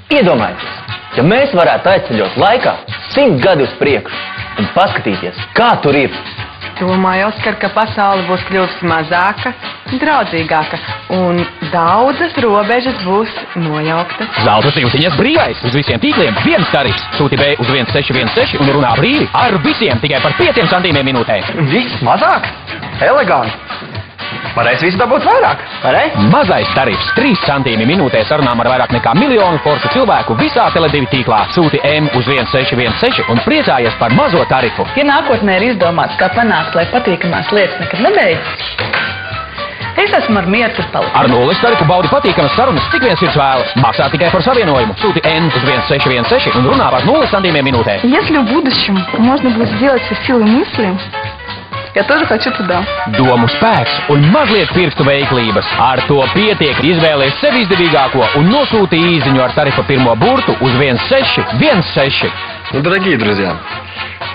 Iedomājieties, ja mēs varētu aizceļot laikā 100 gadi uz priekšu un paskatīties, kā tur ir. Domāju, Oskar, ka pasaule būs kļuvusi mazāka, draudzīgāka un daudzas robežas būs nojauktas. Zelta siltiņas brīvais uz visiem tīkliem, viens tarifs. Sūti B uz 1616 un runā brīvi ar visiem tikai par 5 centīmiem minūtē. Viss mazāk? Eleganti. Varēs visu dabūt vairāk, varēs? Mazais tarifs 3 centīmi minūtē sarunām ar vairāk nekā 1 miljonu foršu cilvēku visā Tele2 tīklā. Sūti M uz 1616 un priecājies par mazo tarifu. Ja nākotnē ir izdomāts, kā panākt, lai patīkamās lietas nekad nebeidzas, es esmu ar mieru tur palikt. Ar nulles tarifu baudi patīkamas sarunas, cik viens sirds vēlas. Maksā tikai par savienojumu. Sūti N uz 1616 un runā par 0 centīmiem minūtē. Если в будущем можно будет сделать все силой мысли, я тоже хочу туда. Domu spēks un mazliet pirkstu veiklības. Ar to pietiek, izvēlies sev izdevīgāko un nosūti īziņu ar tarifa pirmo burtu uz 1616. Ну, дорогие друзья,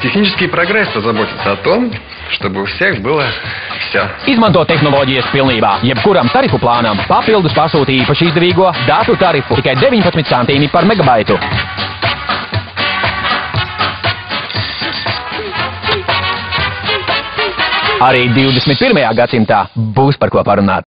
технический прогресс позаботится о том, чтобы у всех было все. Izmanto tehnoloģijas pilnībā. Jebkuram tarifu plānam papildus pasūti īpaši izdevīgo datu tarifu tikai 19 centīmi par megabaitu. Arī 21. gadsimtā būs par ko parunāt.